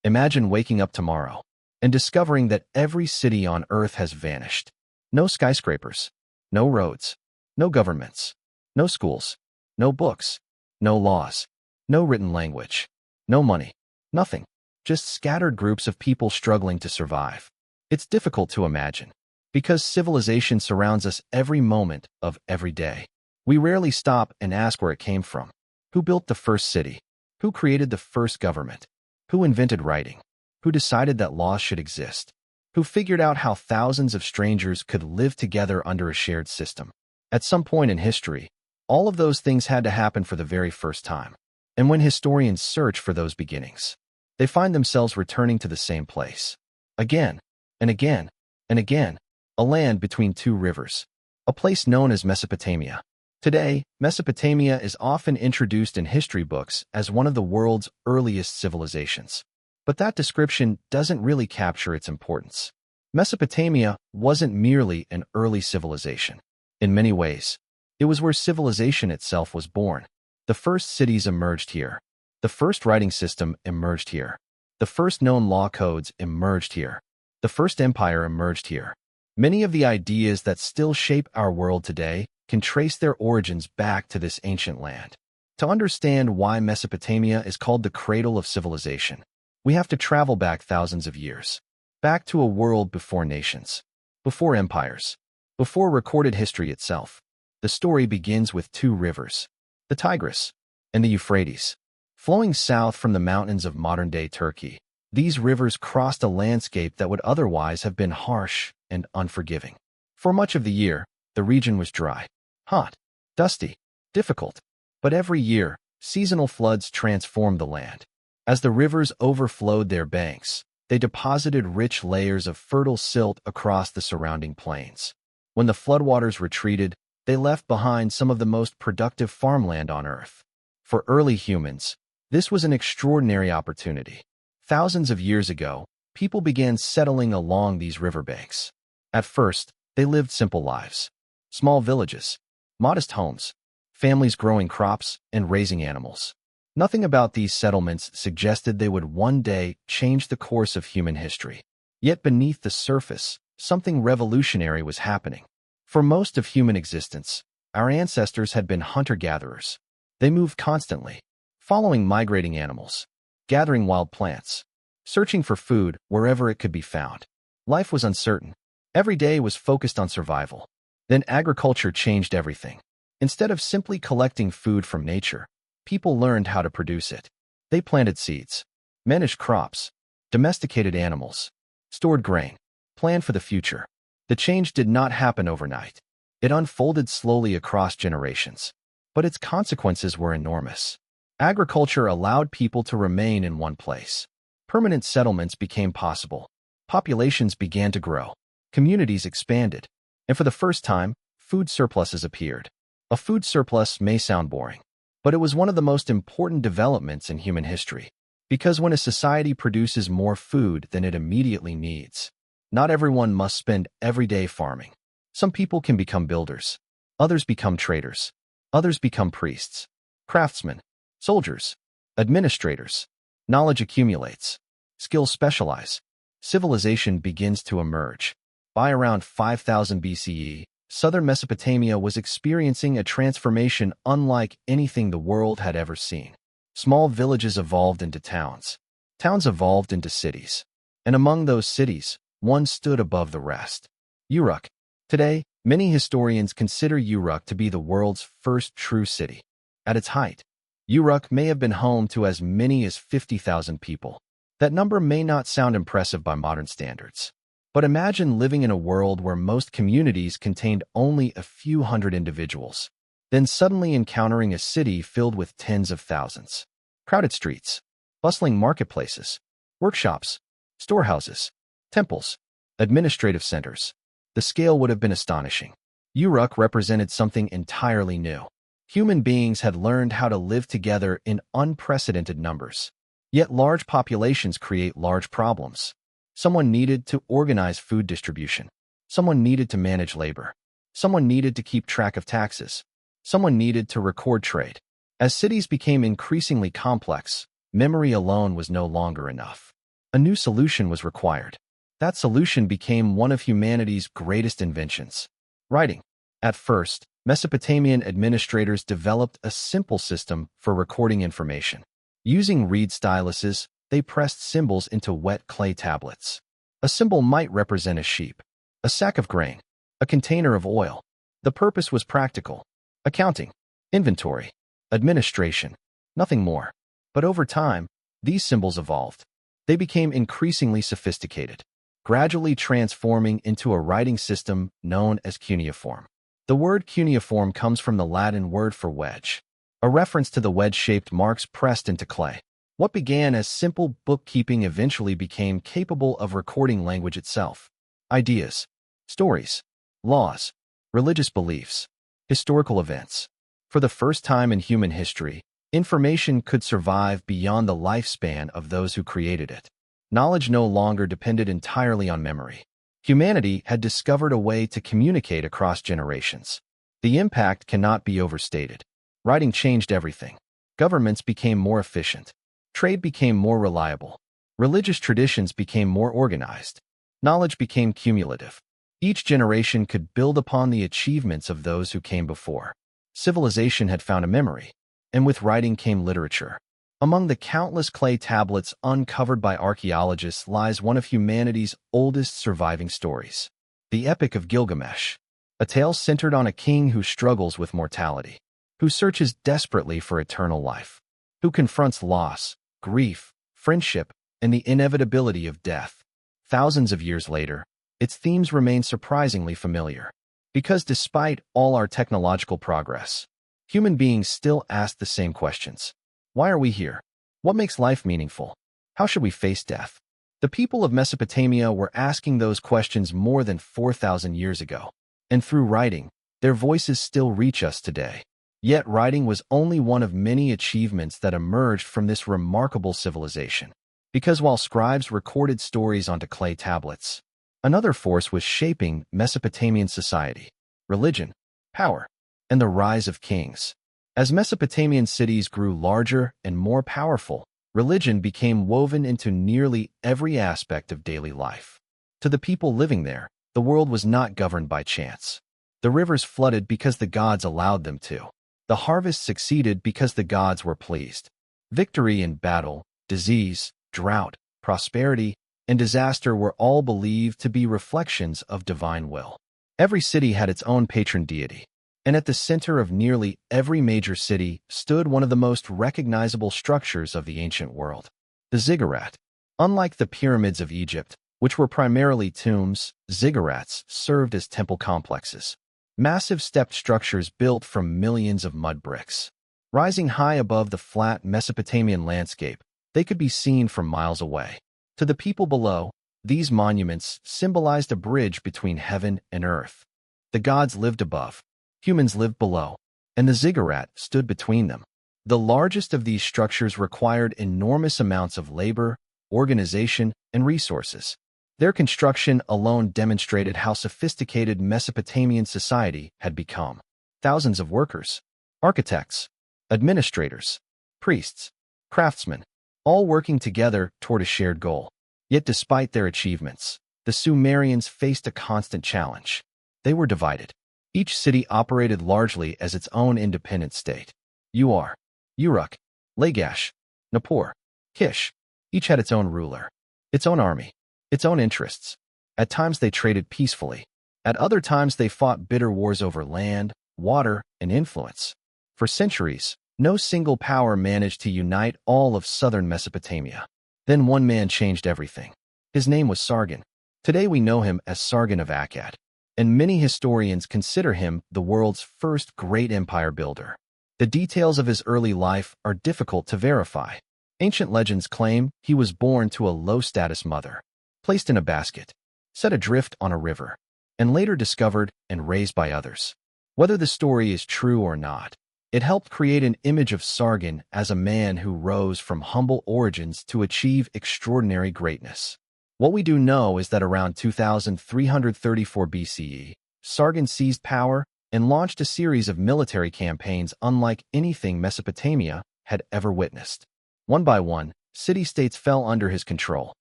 Imagine waking up tomorrow and discovering that every city on Earth has vanished. No skyscrapers, no roads, no governments, no schools, no books, no laws, no written language, no money, nothing. Just scattered groups of people struggling to survive. It's difficult to imagine, because civilization surrounds us every moment of every day. We rarely stop and ask where it came from. Who built the first city? Who created the first government? Who invented writing? Who decided that laws should exist? Who figured out how thousands of strangers could live together under a shared system? At some point in history, all of those things had to happen for the very first time. And when historians search for those beginnings, they find themselves returning to the same place. Again, and again, and again, a land between two rivers, a place known as Mesopotamia. Today, Mesopotamia is often introduced in history books as one of the world's earliest civilizations. But that description doesn't really capture its importance. Mesopotamia wasn't merely an early civilization. In many ways, it was where civilization itself was born. The first cities emerged here. The first writing system emerged here. The first known law codes emerged here. The first empire emerged here. Many of the ideas that still shape our world today can trace their origins back to this ancient land. To understand why Mesopotamia is called the Cradle of Civilization, we have to travel back thousands of years, back to a world before nations, before empires, before recorded history itself. The story begins with two rivers, the Tigris and the Euphrates. Flowing south from the mountains of modern-day Turkey, these rivers crossed a landscape that would otherwise have been harsh and unforgiving. For much of the year, the region was dry, hot, dusty, difficult. But every year, seasonal floods transformed the land. As the rivers overflowed their banks, they deposited rich layers of fertile silt across the surrounding plains. When the floodwaters retreated, they left behind some of the most productive farmland on Earth. For early humans, this was an extraordinary opportunity. Thousands of years ago, people began settling along these riverbanks. At first, they lived simple lives. Small villages, modest homes, families growing crops and raising animals. Nothing about these settlements suggested they would one day change the course of human history. Yet beneath the surface, something revolutionary was happening. For most of human existence, our ancestors had been hunter-gatherers. They moved constantly, following migrating animals, gathering wild plants, searching for food wherever it could be found. Life was uncertain. Every day was focused on survival. Then agriculture changed everything. Instead of simply collecting food from nature, people learned how to produce it. They planted seeds, managed crops, domesticated animals, stored grain, planned for the future. The change did not happen overnight. It unfolded slowly across generations, but its consequences were enormous. Agriculture allowed people to remain in one place. Permanent settlements became possible. Populations began to grow. Communities expanded. And for the first time, food surpluses appeared. A food surplus may sound boring, but it was one of the most important developments in human history. Because when a society produces more food than it immediately needs, not everyone must spend every day farming. Some people can become builders. Others become traders. Others become priests, craftsmen, soldiers, administrators. Knowledge accumulates. Skills specialize. Civilization begins to emerge. By around 5000 BCE, southern Mesopotamia was experiencing a transformation unlike anything the world had ever seen. Small villages evolved into towns. Towns evolved into cities. And among those cities, one stood above the rest. Uruk. Today, many historians consider Uruk to be the world's first true city. At its height, Uruk may have been home to as many as 50,000 people. That number may not sound impressive by modern standards. But imagine living in a world where most communities contained only a few hundred individuals, then suddenly encountering a city filled with tens of thousands. Crowded streets, bustling marketplaces, workshops, storehouses, temples, administrative centers. The scale would have been astonishing. Uruk represented something entirely new. Human beings had learned how to live together in unprecedented numbers. Yet large populations create large problems. Someone needed to organize food distribution. Someone needed to manage labor. Someone needed to keep track of taxes. Someone needed to record trade. As cities became increasingly complex, memory alone was no longer enough. A new solution was required. That solution became one of humanity's greatest inventions: writing. At first, Mesopotamian administrators developed a simple system for recording information. Using reed styluses, they pressed symbols into wet clay tablets. A symbol might represent a sheep, a sack of grain, a container of oil. The purpose was practical: accounting, inventory, administration, nothing more. But over time, these symbols evolved. They became increasingly sophisticated, gradually transforming into a writing system known as cuneiform. The word cuneiform comes from the Latin word for wedge, a reference to the wedge-shaped marks pressed into clay. What began as simple bookkeeping eventually became capable of recording language itself. Ideas, stories, laws, religious beliefs, historical events. For the first time in human history, information could survive beyond the lifespan of those who created it. Knowledge no longer depended entirely on memory. Humanity had discovered a way to communicate across generations. The impact cannot be overstated. Writing changed everything. Governments became more efficient. Trade became more reliable. Religious traditions became more organized. Knowledge became cumulative. Each generation could build upon the achievements of those who came before. Civilization had found a memory, and with writing came literature. Among the countless clay tablets uncovered by archaeologists lies one of humanity's oldest surviving stories, the Epic of Gilgamesh, a tale centered on a king who struggles with mortality, who searches desperately for eternal life, who confronts loss, grief, friendship, and the inevitability of death. Thousands of years later, its themes remain surprisingly familiar, because despite all our technological progress, human beings still ask the same questions. Why are we here? What makes life meaningful? How should we face death? The people of Mesopotamia were asking those questions more than 4,000 years ago, and through writing, their voices still reach us today. Yet writing was only one of many achievements that emerged from this remarkable civilization. Because while scribes recorded stories onto clay tablets, another force was shaping Mesopotamian society: religion, power, and the rise of kings. As Mesopotamian cities grew larger and more powerful, religion became woven into nearly every aspect of daily life. To the people living there, the world was not governed by chance. The rivers flooded because the gods allowed them to. The harvest succeeded because the gods were pleased. Victory in battle, disease, drought, prosperity, and disaster were all believed to be reflections of divine will. Every city had its own patron deity, and at the center of nearly every major city stood one of the most recognizable structures of the ancient world: the ziggurat. Unlike the pyramids of Egypt, which were primarily tombs, ziggurats served as temple complexes. Massive stepped structures built from millions of mud bricks. Rising high above the flat Mesopotamian landscape, they could be seen from miles away. To the people below, these monuments symbolized a bridge between heaven and earth. The gods lived above, humans lived below, and the ziggurat stood between them. The largest of these structures required enormous amounts of labor, organization, and resources. Their construction alone demonstrated how sophisticated Mesopotamian society had become. Thousands of workers, architects, administrators, priests, craftsmen, all working together toward a shared goal. Yet despite their achievements, the Sumerians faced a constant challenge. They were divided. Each city operated largely as its own independent state. Uruk, Lagash, Nippur, Kish, each had its own ruler, its own army, its own interests. At times they traded peacefully. At other times they fought bitter wars over land, water, and influence. For centuries, no single power managed to unite all of southern Mesopotamia. Then one man changed everything. His name was Sargon. Today we know him as Sargon of Akkad, and many historians consider him the world's first great empire builder. The details of his early life are difficult to verify. Ancient legends claim he was born to a low-status mother, placed in a basket, set adrift on a river, and later discovered and raised by others. Whether the story is true or not, it helped create an image of Sargon as a man who rose from humble origins to achieve extraordinary greatness. What we do know is that around 2334 BCE, Sargon seized power and launched a series of military campaigns unlike anything Mesopotamia had ever witnessed. One by one, city-states fell under his control.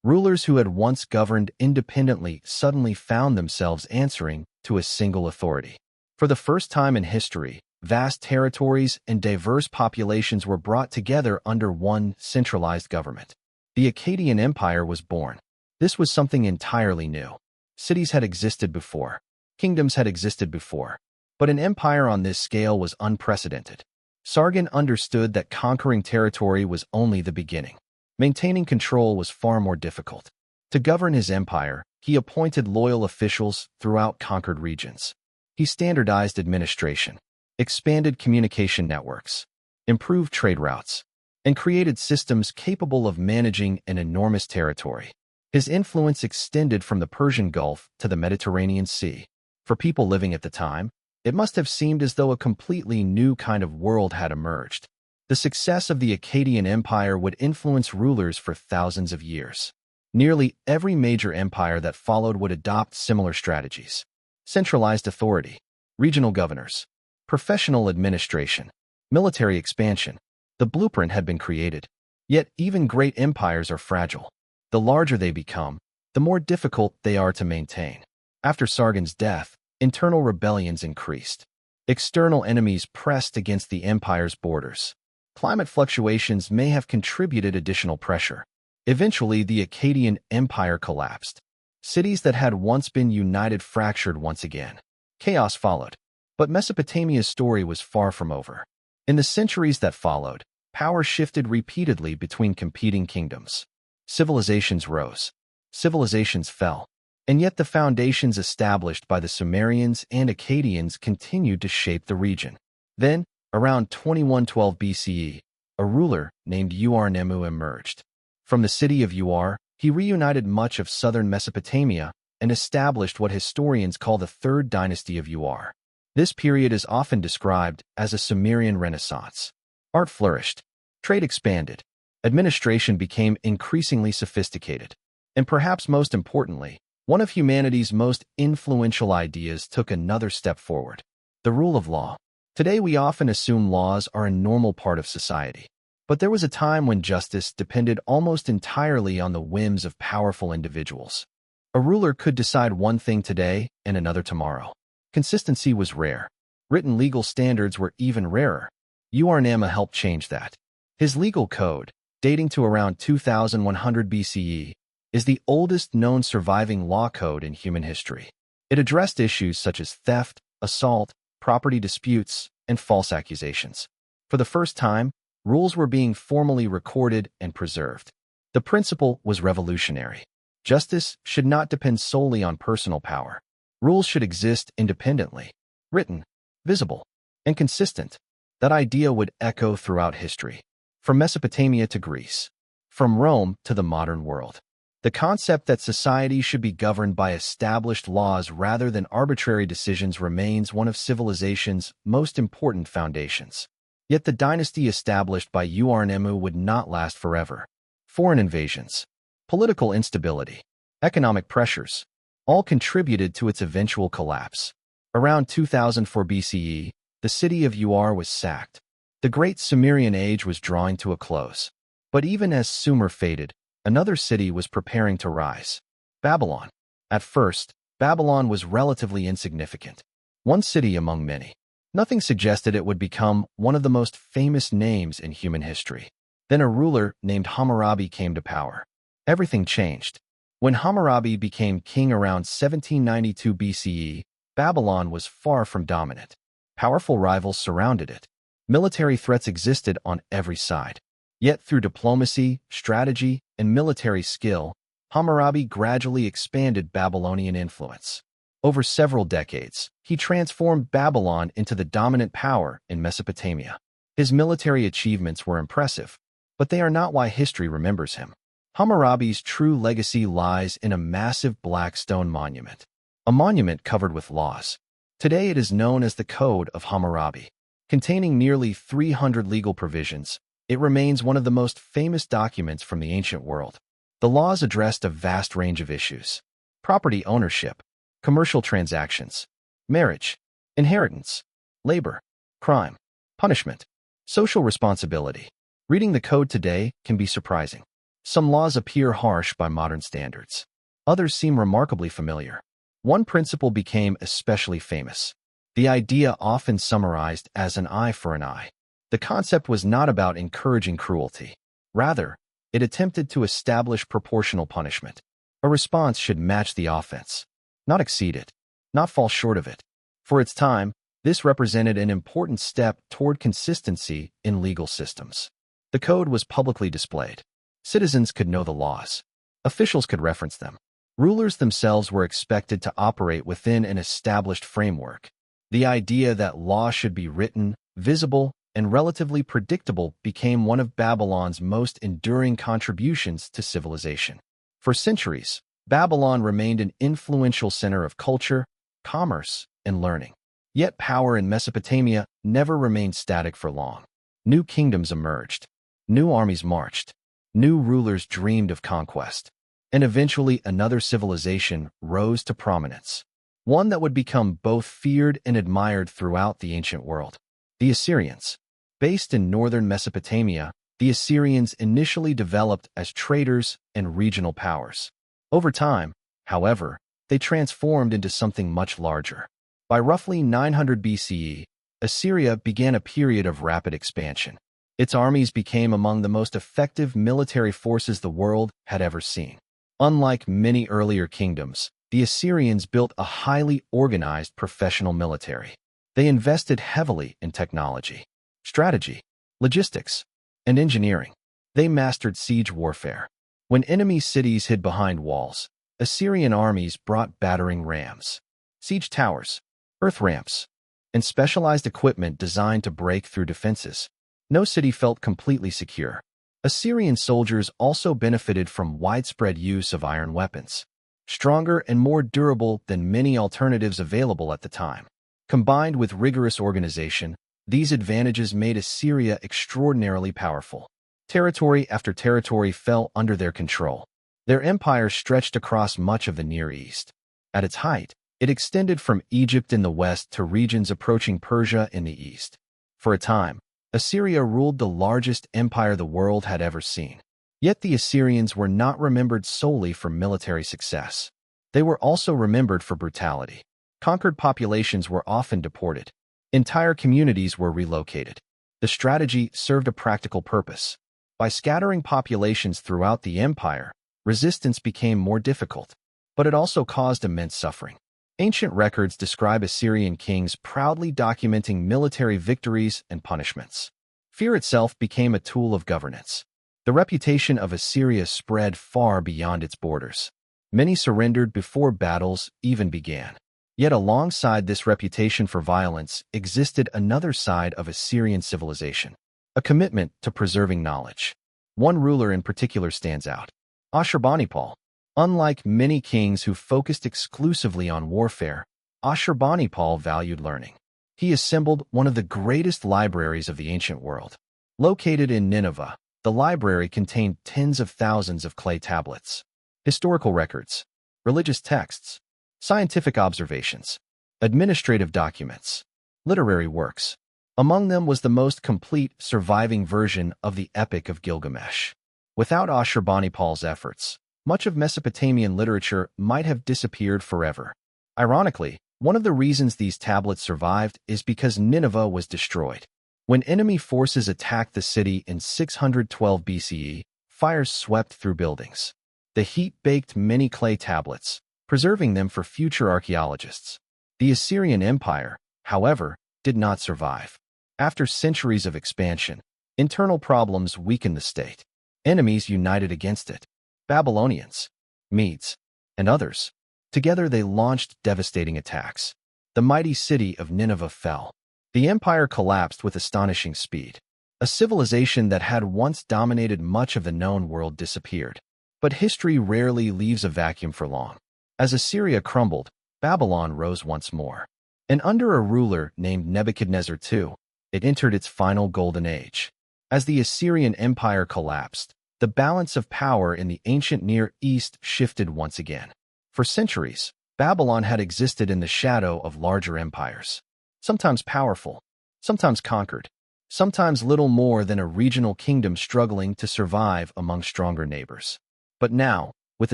Rulers who had once governed independently suddenly found themselves answering to a single authority. For the first time in history, vast territories and diverse populations were brought together under one centralized government. The Akkadian Empire was born. This was something entirely new. Cities had existed before. Kingdoms had existed before. But an empire on this scale was unprecedented. Sargon understood that conquering territory was only the beginning. Maintaining control was far more difficult. To govern his empire, he appointed loyal officials throughout conquered regions. He standardized administration, expanded communication networks, improved trade routes, and created systems capable of managing an enormous territory. His influence extended from the Persian Gulf to the Mediterranean Sea. For people living at the time, it must have seemed as though a completely new kind of world had emerged. The success of the Akkadian Empire would influence rulers for thousands of years. Nearly every major empire that followed would adopt similar strategies. Centralized authority, regional governors, professional administration, military expansion. The blueprint had been created. Yet even great empires are fragile. The larger they become, the more difficult they are to maintain. After Sargon's death, internal rebellions increased. External enemies pressed against the empire's borders. Climate fluctuations may have contributed additional pressure. Eventually, the Akkadian Empire collapsed. Cities that had once been united fractured once again. Chaos followed. But Mesopotamia's story was far from over. In the centuries that followed, power shifted repeatedly between competing kingdoms. Civilizations rose. Civilizations fell. And yet the foundations established by the Sumerians and Akkadians continued to shape the region. Then, around 2112 BCE, a ruler named Ur-Nemu emerged. From the city of Ur, he reunited much of southern Mesopotamia and established what historians call the Third Dynasty of Ur. This period is often described as a Sumerian Renaissance. Art flourished, trade expanded, administration became increasingly sophisticated, and perhaps most importantly, one of humanity's most influential ideas took another step forward: the rule of law. Today we often assume laws are a normal part of society. But there was a time when justice depended almost entirely on the whims of powerful individuals. A ruler could decide one thing today and another tomorrow. Consistency was rare. Written legal standards were even rarer. Ur-Nemu helped change that. His legal code, dating to around 2100 BCE, is the oldest known surviving law code in human history. It addressed issues such as theft, assault, property disputes, and false accusations. For the first time, rules were being formally recorded and preserved. The principle was revolutionary. Justice should not depend solely on personal power. Rules should exist independently, written, visible, and consistent. That idea would echo throughout history, from Mesopotamia to Greece, from Rome to the modern world. The concept that society should be governed by established laws rather than arbitrary decisions remains one of civilization's most important foundations. Yet the dynasty established by Ur-Nemu would not last forever. Foreign invasions, political instability, economic pressures, all contributed to its eventual collapse. Around 2004 BCE, the city of Ur was sacked. The great Sumerian age was drawing to a close. But even as Sumer faded, another city was preparing to rise: Babylon. At first, Babylon was relatively insignificant. One city among many. Nothing suggested it would become one of the most famous names in human history. Then a ruler named Hammurabi came to power. Everything changed. When Hammurabi became king around 1792 BCE, Babylon was far from dominant. Powerful rivals surrounded it. Military threats existed on every side. Yet through diplomacy, strategy, and military skill, Hammurabi gradually expanded Babylonian influence. Over several decades, he transformed Babylon into the dominant power in Mesopotamia. His military achievements were impressive, but they are not why history remembers him. Hammurabi's true legacy lies in a massive black stone monument, a monument covered with laws. Today it is known as the Code of Hammurabi. Containing nearly 300 legal provisions, it remains one of the most famous documents from the ancient world. The laws addressed a vast range of issues: property ownership, commercial transactions, marriage, inheritance, labor, crime, punishment, social responsibility. Reading the code today can be surprising. Some laws appear harsh by modern standards. Others seem remarkably familiar. One principle became especially famous. The idea often summarized as an eye for an eye. The concept was not about encouraging cruelty. Rather, it attempted to establish proportional punishment. A response should match the offense, not exceed it, not fall short of it. For its time, this represented an important step toward consistency in legal systems. The code was publicly displayed. Citizens could know the laws. Officials could reference them. Rulers themselves were expected to operate within an established framework. The idea that law should be written, visible, and relatively predictable became one of Babylon's most enduring contributions to civilization. For centuries, Babylon remained an influential center of culture, commerce, and learning. Yet power in Mesopotamia never remained static for long. New kingdoms emerged. New armies marched. New rulers dreamed of conquest. And eventually another civilization rose to prominence. One that would become both feared and admired throughout the ancient world. The Assyrians. Based in northern Mesopotamia, the Assyrians initially developed as traders and regional powers. Over time, however, they transformed into something much larger. By roughly 900 BCE, Assyria began a period of rapid expansion. Its armies became among the most effective military forces the world had ever seen. Unlike many earlier kingdoms, the Assyrians built a highly organized professional military. They invested heavily in technology, strategy, logistics, and engineering. They mastered siege warfare. When enemy cities hid behind walls, Assyrian armies brought battering rams, siege towers, earth ramps, and specialized equipment designed to break through defenses. No city felt completely secure. Assyrian soldiers also benefited from widespread use of iron weapons, stronger and more durable than many alternatives available at the time. Combined with rigorous organization, these advantages made Assyria extraordinarily powerful. Territory after territory fell under their control. Their empire stretched across much of the Near East. At its height, it extended from Egypt in the west to regions approaching Persia in the east. For a time, Assyria ruled the largest empire the world had ever seen. Yet the Assyrians were not remembered solely for military success. They were also remembered for brutality. Conquered populations were often deported. Entire communities were relocated. The strategy served a practical purpose. By scattering populations throughout the empire, resistance became more difficult, but it also caused immense suffering. Ancient records describe Assyrian kings proudly documenting military victories and punishments. Fear itself became a tool of governance. The reputation of Assyria spread far beyond its borders. Many surrendered before battles even began. Yet alongside this reputation for violence existed another side of Assyrian civilization, a commitment to preserving knowledge. One ruler in particular stands out, Ashurbanipal. Unlike many kings who focused exclusively on warfare, Ashurbanipal valued learning. He assembled one of the greatest libraries of the ancient world. Located in Nineveh, the library contained tens of thousands of clay tablets, historical records, religious texts, scientific observations, administrative documents, literary works. Among them was the most complete surviving version of the Epic of Gilgamesh. Without Ashurbanipal's efforts, much of Mesopotamian literature might have disappeared forever. Ironically, one of the reasons these tablets survived is because Nineveh was destroyed. When enemy forces attacked the city in 612 BCE, fires swept through buildings. The heat baked many clay tablets, preserving them for future archaeologists. The Assyrian Empire, however, did not survive. After centuries of expansion, internal problems weakened the state. Enemies united against it. Babylonians, Medes, and others. Together they launched devastating attacks. The mighty city of Nineveh fell. The empire collapsed with astonishing speed. A civilization that had once dominated much of the known world disappeared. But history rarely leaves a vacuum for long. As Assyria crumbled, Babylon rose once more. And under a ruler named Nebuchadnezzar II, it entered its final golden age. As the Assyrian Empire collapsed, the balance of power in the ancient Near East shifted once again. For centuries, Babylon had existed in the shadow of larger empires. Sometimes powerful, sometimes conquered, sometimes little more than a regional kingdom struggling to survive among stronger neighbors. But now, with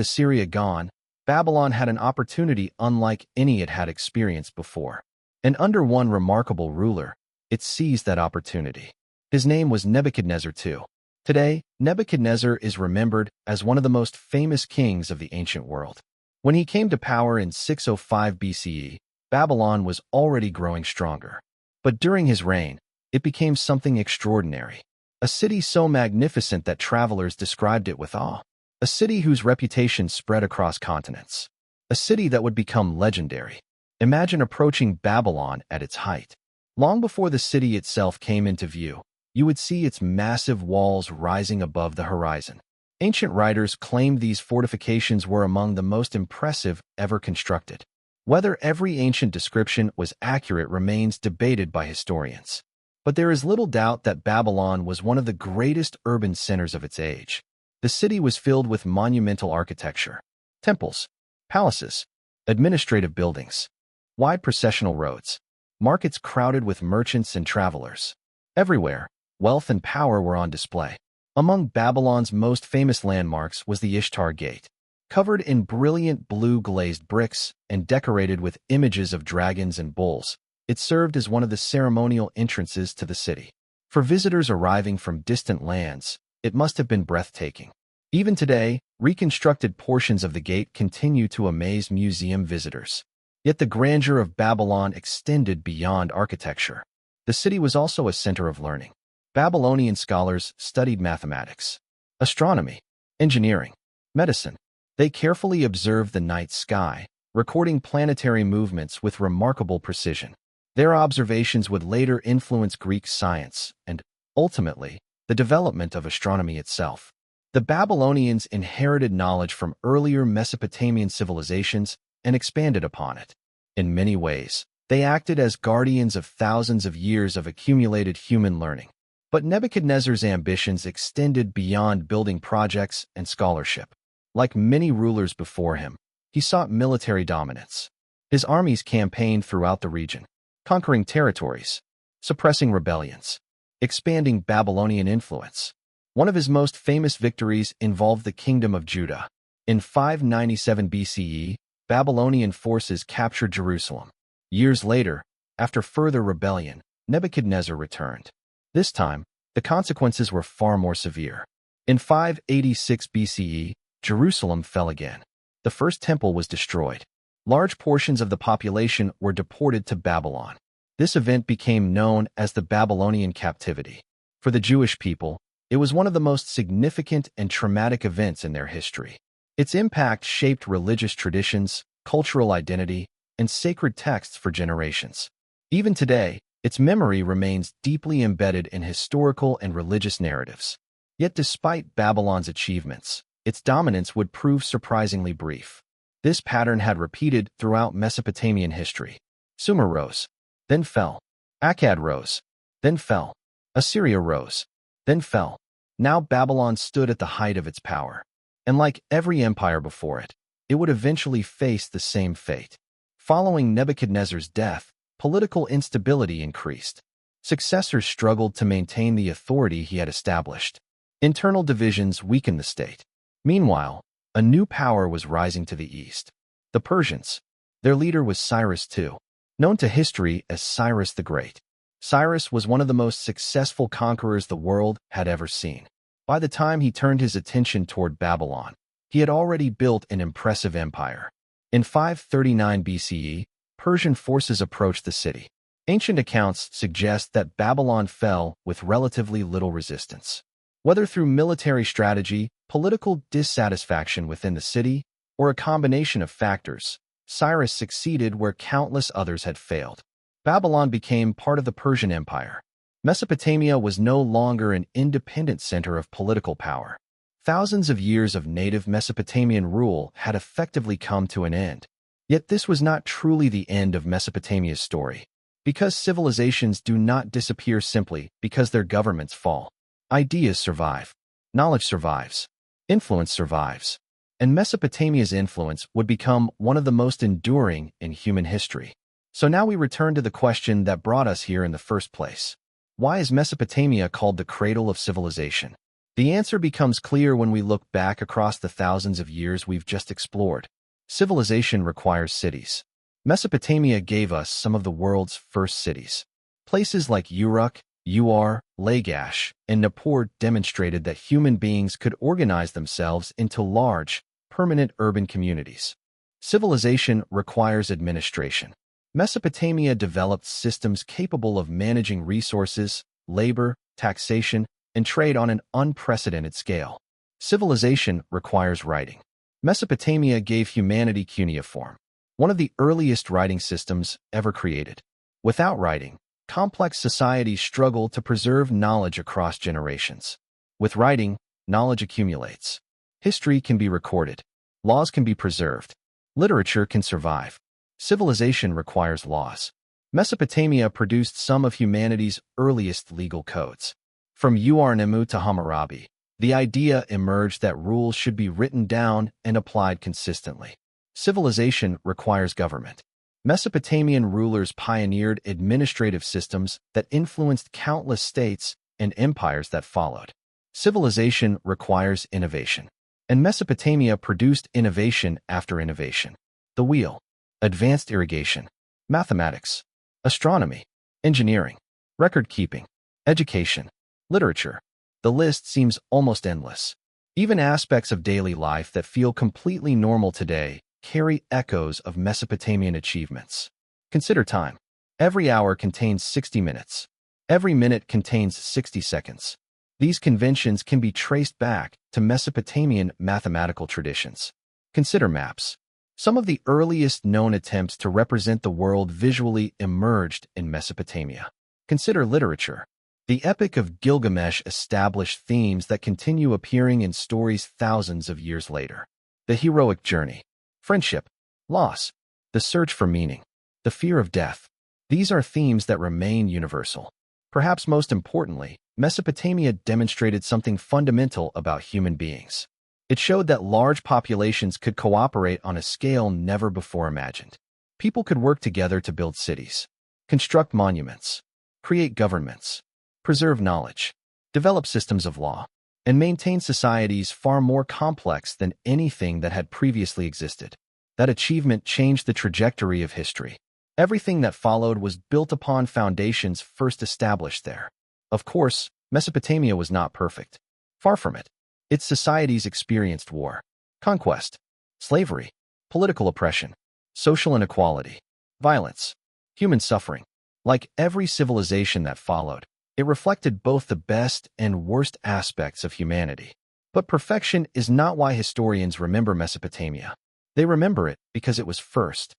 Assyria gone, Babylon had an opportunity unlike any it had experienced before. And under one remarkable ruler, it seized that opportunity. His name was Nebuchadnezzar II. Today, Nebuchadnezzar is remembered as one of the most famous kings of the ancient world. When he came to power in 605 BCE, Babylon was already growing stronger. But during his reign, it became something extraordinary. A city so magnificent that travelers described it with awe. A city whose reputation spread across continents. A city that would become legendary. Imagine approaching Babylon at its height. Long before the city itself came into view, you would see its massive walls rising above the horizon. Ancient writers claimed these fortifications were among the most impressive ever constructed. Whether every ancient description was accurate remains debated by historians. But there is little doubt that Babylon was one of the greatest urban centers of its age. The city was filled with monumental architecture, temples, palaces, administrative buildings, wide processional roads, markets crowded with merchants and travelers. Everywhere, wealth and power were on display. Among Babylon's most famous landmarks was the Ishtar Gate, covered in brilliant blue glazed bricks and decorated with images of dragons and bulls. It served as one of the ceremonial entrances to the city. For visitors arriving from distant lands, it must have been breathtaking. Even today, reconstructed portions of the gate continue to amaze museum visitors. Yet the grandeur of Babylon extended beyond architecture. The city was also a center of learning. Babylonian scholars studied mathematics, astronomy, engineering, medicine. They carefully observed the night sky, recording planetary movements with remarkable precision. Their observations would later influence Greek science and, ultimately, the development of astronomy itself. The Babylonians inherited knowledge from earlier Mesopotamian civilizations and expanded upon it. In many ways, they acted as guardians of thousands of years of accumulated human learning. But Nebuchadnezzar's ambitions extended beyond building projects and scholarship. Like many rulers before him, he sought military dominance. His armies campaigned throughout the region, conquering territories, suppressing rebellions, expanding Babylonian influence. One of his most famous victories involved the kingdom of Judah. In 597 BCE, Babylonian forces captured Jerusalem. Years later, after further rebellion, Nebuchadnezzar returned. This time, the consequences were far more severe. In 586 BCE, Jerusalem fell again. The first temple was destroyed. Large portions of the population were deported to Babylon. This event became known as the Babylonian captivity. For the Jewish people, it was one of the most significant and traumatic events in their history. Its impact shaped religious traditions, cultural identity, and sacred texts for generations. Even today, its memory remains deeply embedded in historical and religious narratives. Yet despite Babylon's achievements, its dominance would prove surprisingly brief. This pattern had repeated throughout Mesopotamian history. Sumer rose, then fell. Akkad rose, then fell. Assyria rose, then fell. Now Babylon stood at the height of its power. And like every empire before it, it would eventually face the same fate. Following Nebuchadnezzar's death, political instability increased. Successors struggled to maintain the authority he had established. Internal divisions weakened the state. Meanwhile, a new power was rising to the east. The Persians. Their leader was Cyrus II, known to history as Cyrus the Great. Cyrus was one of the most successful conquerors the world had ever seen. By the time he turned his attention toward Babylon, he had already built an impressive empire. In 539 BCE, Persian forces approached the city. Ancient accounts suggest that Babylon fell with relatively little resistance. Whether through military strategy, political dissatisfaction within the city, or a combination of factors, Cyrus succeeded where countless others had failed. Babylon became part of the Persian Empire. Mesopotamia was no longer an independent center of political power. Thousands of years of native Mesopotamian rule had effectively come to an end. Yet this was not truly the end of Mesopotamia's story. Because civilizations do not disappear simply because their governments fall. Ideas survive. Knowledge survives. Influence survives. And Mesopotamia's influence would become one of the most enduring in human history. So now we return to the question that brought us here in the first place. Why is Mesopotamia called the Cradle of Civilization? The answer becomes clear when we look back across the thousands of years we've just explored. Civilization requires cities. Mesopotamia gave us some of the world's first cities. Places like Uruk, Lagash, and Nippur demonstrated that human beings could organize themselves into large, permanent urban communities. Civilization requires administration. Mesopotamia developed systems capable of managing resources, labor, taxation, and trade on an unprecedented scale. Civilization requires writing. Mesopotamia gave humanity cuneiform, one of the earliest writing systems ever created. Without writing, complex societies struggle to preserve knowledge across generations. With writing, knowledge accumulates. History can be recorded. Laws can be preserved. Literature can survive. Civilization requires laws. Mesopotamia produced some of humanity's earliest legal codes. From Ur-Nammu to Hammurabi, the idea emerged that rules should be written down and applied consistently. Civilization requires government. Mesopotamian rulers pioneered administrative systems that influenced countless states and empires that followed. Civilization requires innovation. And Mesopotamia produced innovation after innovation. The wheel, advanced irrigation, mathematics, astronomy, engineering, record-keeping, education, literature. The list seems almost endless. Even aspects of daily life that feel completely normal today carry echoes of Mesopotamian achievements. Consider time. Every hour contains 60 minutes. Every minute contains 60 seconds. These conventions can be traced back to Mesopotamian mathematical traditions. Consider maps. Some of the earliest known attempts to represent the world visually emerged in Mesopotamia. Consider literature. The Epic of Gilgamesh established themes that continue appearing in stories thousands of years later. The heroic journey, friendship, loss, the search for meaning, the fear of death. These are themes that remain universal. Perhaps most importantly, Mesopotamia demonstrated something fundamental about human beings. It showed that large populations could cooperate on a scale never before imagined. People could work together to build cities, construct monuments, create governments, preserve knowledge, develop systems of law, and maintain societies far more complex than anything that had previously existed. That achievement changed the trajectory of history. Everything that followed was built upon foundations first established there. Of course, Mesopotamia was not perfect. Far from it. Its societies experienced war, conquest, slavery, political oppression, social inequality, violence, human suffering. Like every civilization that followed, it reflected both the best and worst aspects of humanity. But perfection is not why historians remember Mesopotamia. They remember it because it was first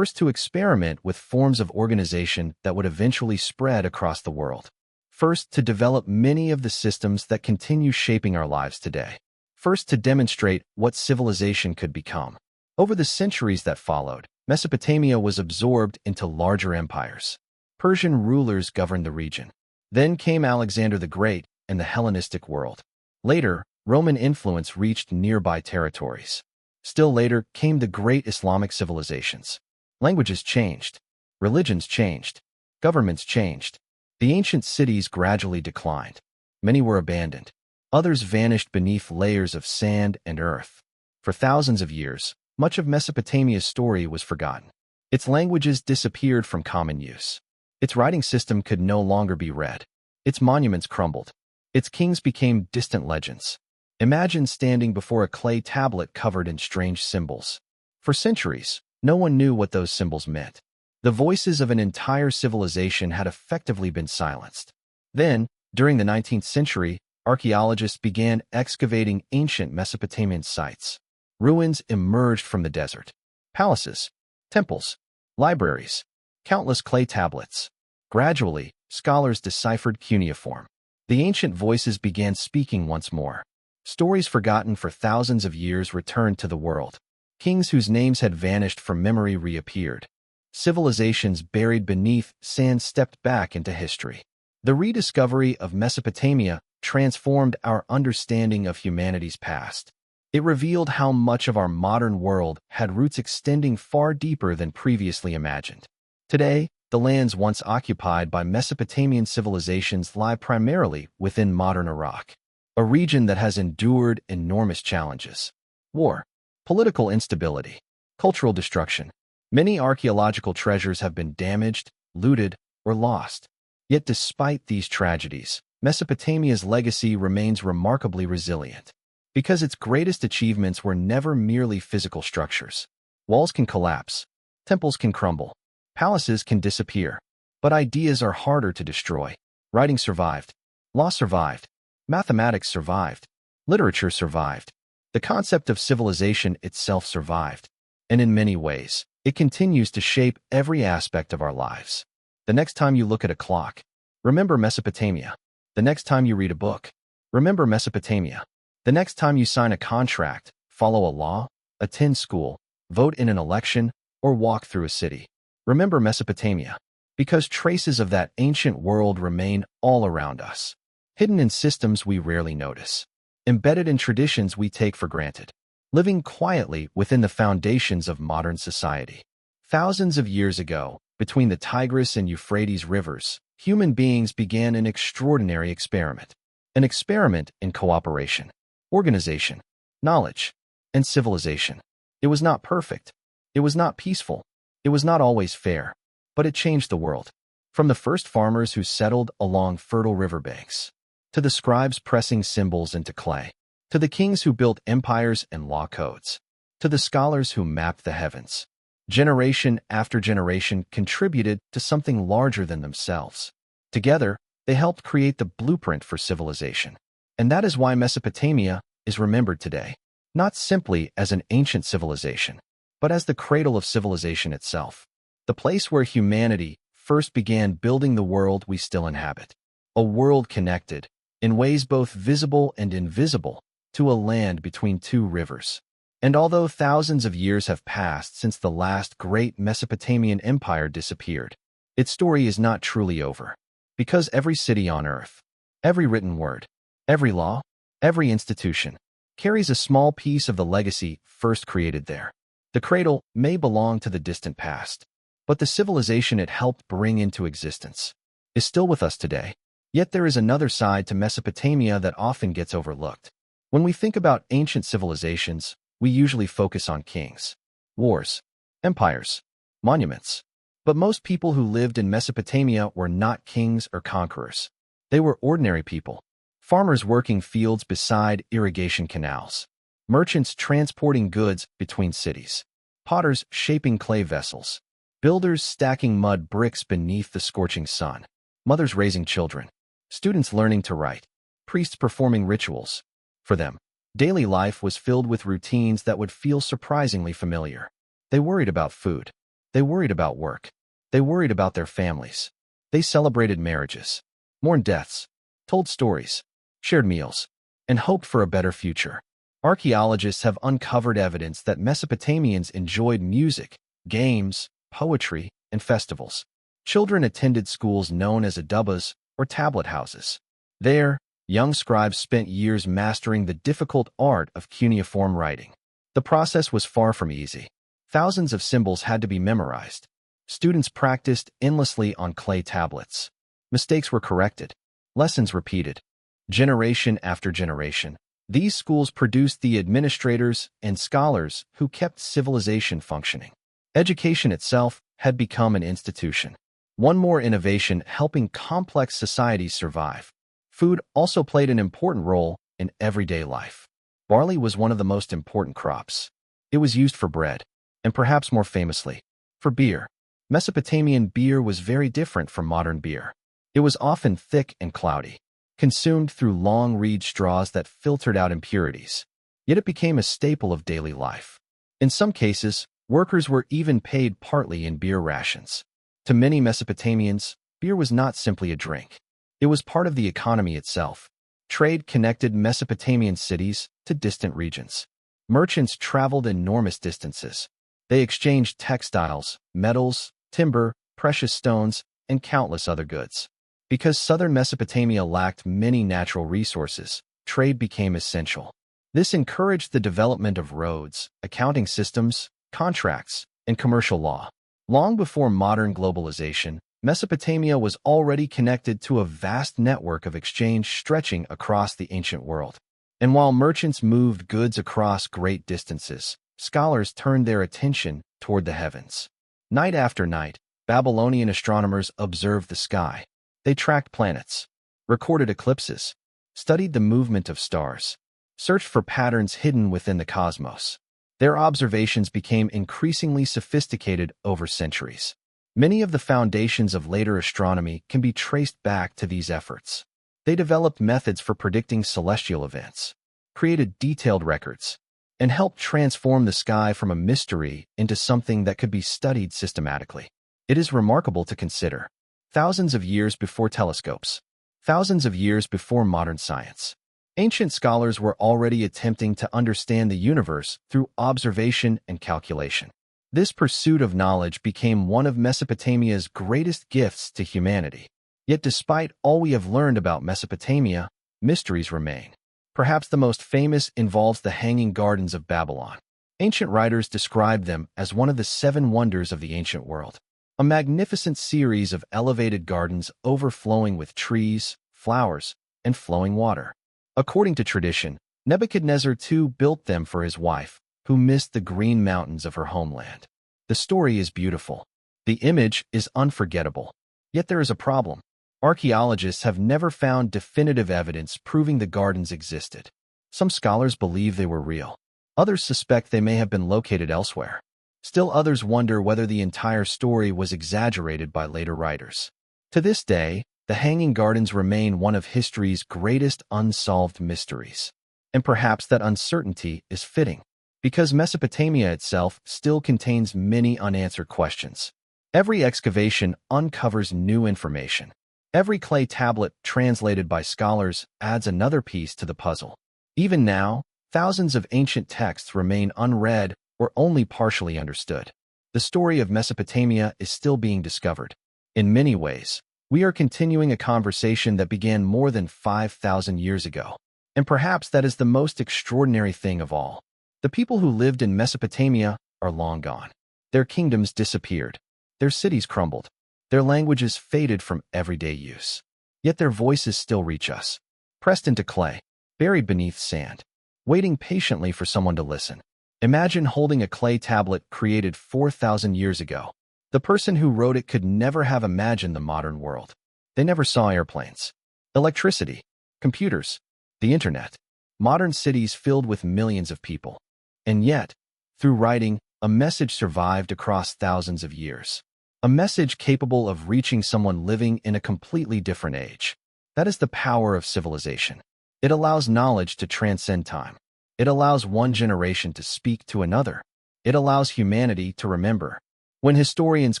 to experiment with forms of organization that would eventually spread across the world. First to develop many of the systems that continue shaping our lives today. First to demonstrate what civilization could become. Over the centuries that followed, Mesopotamia was absorbed into larger empires. Persian rulers governed the region. Then came Alexander the Great and the Hellenistic world. Later, Roman influence reached nearby territories. Still later came the great Islamic civilizations. Languages changed. Religions changed. Governments changed. The ancient cities gradually declined. Many were abandoned. Others vanished beneath layers of sand and earth. For thousands of years, much of Mesopotamia's story was forgotten. Its languages disappeared from common use. Its writing system could no longer be read. Its monuments crumbled. Its kings became distant legends. Imagine standing before a clay tablet covered in strange symbols. For centuries, no one knew what those symbols meant. The voices of an entire civilization had effectively been silenced. Then, during the 19th century, archaeologists began excavating ancient Mesopotamian sites. Ruins emerged from the desert. Palaces, temples, libraries, countless clay tablets. Gradually, scholars deciphered cuneiform. The ancient voices began speaking once more. Stories forgotten for thousands of years returned to the world. Kings whose names had vanished from memory reappeared. Civilizations buried beneath sand stepped back into history. The rediscovery of Mesopotamia transformed our understanding of humanity's past. It revealed how much of our modern world had roots extending far deeper than previously imagined. Today, The lands once occupied by Mesopotamian civilizations lie primarily within modern Iraq, a region that has endured enormous challenges: war, political instability, cultural destruction. Many archaeological treasures have been damaged, looted, or lost. Yet despite these tragedies, Mesopotamia's legacy remains remarkably resilient, because its greatest achievements were never merely physical structures. Walls can collapse, temples can crumble, palaces can disappear, but ideas are harder to destroy. Writing survived, law survived, mathematics survived, literature survived. The concept of civilization itself survived, and in many ways, it continues to shape every aspect of our lives. The next time you look at a clock, remember Mesopotamia. The next time you read a book, remember Mesopotamia. The next time you sign a contract, follow a law, attend school, vote in an election, or walk through a city, remember Mesopotamia, because traces of that ancient world remain all around us, hidden in systems we rarely notice, embedded in traditions we take for granted, living quietly within the foundations of modern society. Thousands of years ago, between the Tigris and Euphrates rivers, human beings began an extraordinary experiment. An experiment in cooperation, organization, knowledge, and civilization. It was not perfect. It was not peaceful. It was not always fair, but it changed the world. From the first farmers who settled along fertile riverbanks, to the scribes pressing symbols into clay, to the kings who built empires and law codes, to the scholars who mapped the heavens. Generation after generation contributed to something larger than themselves. Together, they helped create the blueprint for civilization. And that is why Mesopotamia is remembered today, not simply as an ancient civilization, but as the cradle of civilization itself, the place where humanity first began building the world we still inhabit, a world connected, in ways both visible and invisible, to a land between two rivers. And although thousands of years have passed since the last great Mesopotamian empire disappeared, its story is not truly over. Because every city on earth, every written word, every law, every institution, carries a small piece of the legacy first created there. The cradle may belong to the distant past, but the civilization it helped bring into existence is still with us today. Yet there is another side to Mesopotamia that often gets overlooked. When we think about ancient civilizations, we usually focus on kings, wars, empires, monuments. But most people who lived in Mesopotamia were not kings or conquerors. They were ordinary people, farmers working fields beside irrigation canals, merchants transporting goods between cities, potters shaping clay vessels, builders stacking mud bricks beneath the scorching sun, mothers raising children, students learning to write, priests performing rituals. For them, daily life was filled with routines that would feel surprisingly familiar. They worried about food. They worried about work. They worried about their families. They celebrated marriages, mourned deaths, told stories, shared meals, and hoped for a better future. Archaeologists have uncovered evidence that Mesopotamians enjoyed music, games, poetry, and festivals. Children attended schools known as adubas or tablet houses. There, young scribes spent years mastering the difficult art of cuneiform writing. The process was far from easy. Thousands of symbols had to be memorized. Students practiced endlessly on clay tablets. Mistakes were corrected. Lessons repeated. Generation after generation, these schools produced the administrators and scholars who kept civilization functioning. Education itself had become an institution. One more innovation helping complex societies survive. Food also played an important role in everyday life. Barley was one of the most important crops. It was used for bread, and perhaps more famously, for beer. Mesopotamian beer was very different from modern beer. It was often thick and cloudy, consumed through long reed straws that filtered out impurities. Yet it became a staple of daily life. In some cases, workers were even paid partly in beer rations. To many Mesopotamians, beer was not simply a drink. It was part of the economy itself. Trade connected Mesopotamian cities to distant regions. Merchants traveled enormous distances. They exchanged textiles, metals, timber, precious stones, and countless other goods. Because southern Mesopotamia lacked many natural resources, trade became essential. This encouraged the development of roads, accounting systems, contracts, and commercial law. Long before modern globalization, Mesopotamia was already connected to a vast network of exchange stretching across the ancient world. And while merchants moved goods across great distances, scholars turned their attention toward the heavens. Night after night, Babylonian astronomers observed the sky. They tracked planets, recorded eclipses, studied the movement of stars, searched for patterns hidden within the cosmos. Their observations became increasingly sophisticated over centuries. Many of the foundations of later astronomy can be traced back to these efforts. They developed methods for predicting celestial events, created detailed records, and helped transform the sky from a mystery into something that could be studied systematically. It is remarkable to consider. Thousands of years before telescopes, thousands of years before modern science, ancient scholars were already attempting to understand the universe through observation and calculation. This pursuit of knowledge became one of Mesopotamia's greatest gifts to humanity. Yet despite all we have learned about Mesopotamia, mysteries remain. Perhaps the most famous involves the Hanging Gardens of Babylon. Ancient writers describe them as one of the 7 wonders of the ancient world. A magnificent series of elevated gardens overflowing with trees, flowers, and flowing water. According to tradition, Nebuchadnezzar too built them for his wife, who missed the green mountains of her homeland. The story is beautiful. The image is unforgettable. Yet there is a problem. Archaeologists have never found definitive evidence proving the gardens existed. Some scholars believe they were real. Others suspect they may have been located elsewhere. Still others wonder whether the entire story was exaggerated by later writers. To this day, the Hanging Gardens remain one of history's greatest unsolved mysteries. And perhaps that uncertainty is fitting, because Mesopotamia itself still contains many unanswered questions. Every excavation uncovers new information. Every clay tablet translated by scholars adds another piece to the puzzle. Even now, thousands of ancient texts remain unread or only partially understood. The story of Mesopotamia is still being discovered. In many ways, we are continuing a conversation that began more than 5,000 years ago. And perhaps that is the most extraordinary thing of all. The people who lived in Mesopotamia are long gone. Their kingdoms disappeared. Their cities crumbled. Their languages faded from everyday use. Yet their voices still reach us, pressed into clay, buried beneath sand, waiting patiently for someone to listen. Imagine holding a clay tablet created 4,000 years ago. The person who wrote it could never have imagined the modern world. They never saw airplanes, electricity, computers, the internet, modern cities filled with millions of people. And yet, through writing, a message survived across thousands of years. A message capable of reaching someone living in a completely different age. That is the power of civilization. It allows knowledge to transcend time. It allows one generation to speak to another. It allows humanity to remember. When historians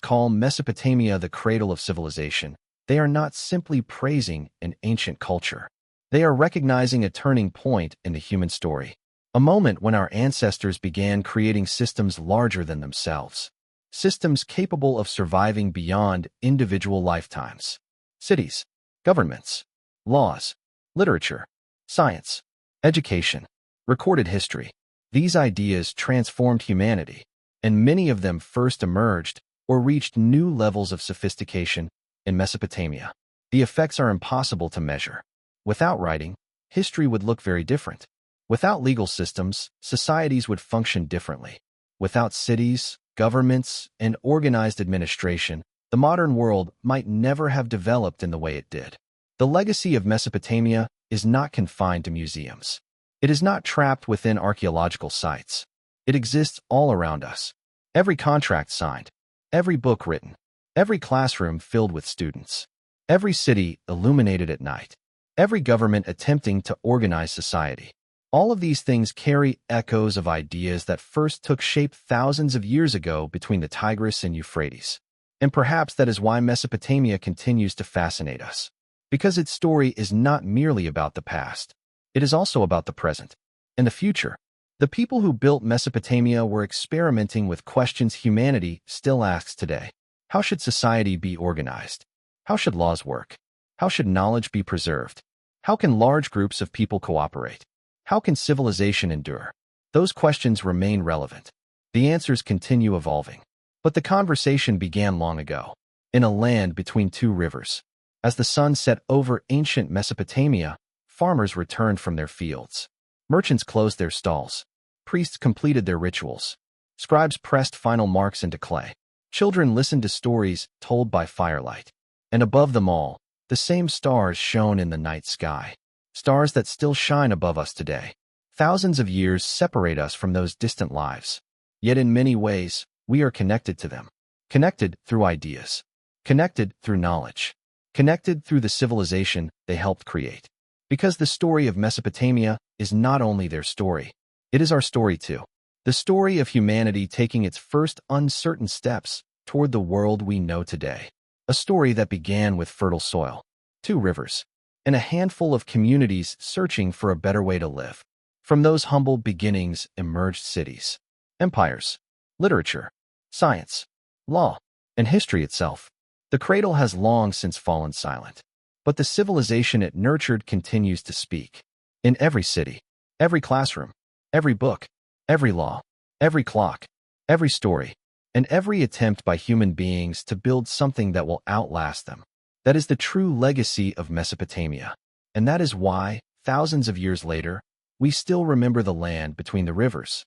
call Mesopotamia the cradle of civilization, they are not simply praising an ancient culture. They are recognizing a turning point in the human story, a moment when our ancestors began creating systems larger than themselves, systems capable of surviving beyond individual lifetimes. Cities, governments, laws, literature, science, education, recorded history. These ideas transformed humanity, and many of them first emerged or reached new levels of sophistication in Mesopotamia. The effects are impossible to measure. Without writing, history would look very different. Without legal systems, societies would function differently. Without cities, governments, and organized administration, the modern world might never have developed in the way it did. The legacy of Mesopotamia is not confined to museums. It is not trapped within archaeological sites. It exists all around us. Every contract signed, every book written, every classroom filled with students, every city illuminated at night, every government attempting to organize society. All of these things carry echoes of ideas that first took shape thousands of years ago between the Tigris and Euphrates. And perhaps that is why Mesopotamia continues to fascinate us. Because its story is not merely about the past. It is also about the present and the future. The people who built Mesopotamia were experimenting with questions humanity still asks today. How should society be organized? How should laws work? How should knowledge be preserved? How can large groups of people cooperate? How can civilization endure? Those questions remain relevant. The answers continue evolving. But the conversation began long ago. in a land between two rivers. As the sun set over ancient Mesopotamia, farmers returned from their fields. Merchants closed their stalls. Priests completed their rituals. Scribes pressed final marks into clay. Children listened to stories told by firelight. And above them all, the same stars shone in the night sky. Stars that still shine above us today. Thousands of years separate us from those distant lives. Yet in many ways, we are connected to them. Connected through ideas. Connected through knowledge. Connected through the civilization they helped create. Because the story of Mesopotamia is not only their story, it is our story too. The story of humanity taking its first uncertain steps toward the world we know today. A story that began with fertile soil, two rivers, and a handful of communities searching for a better way to live. From those humble beginnings emerged cities, empires, literature, science, law, and history itself. The cradle has long since fallen silent, but the civilization it nurtured continues to speak. In every city, every classroom, every book, every law, every clock, every story, and every attempt by human beings to build something that will outlast them. That is the true legacy of Mesopotamia. And that is why, thousands of years later, we still remember the land between the rivers,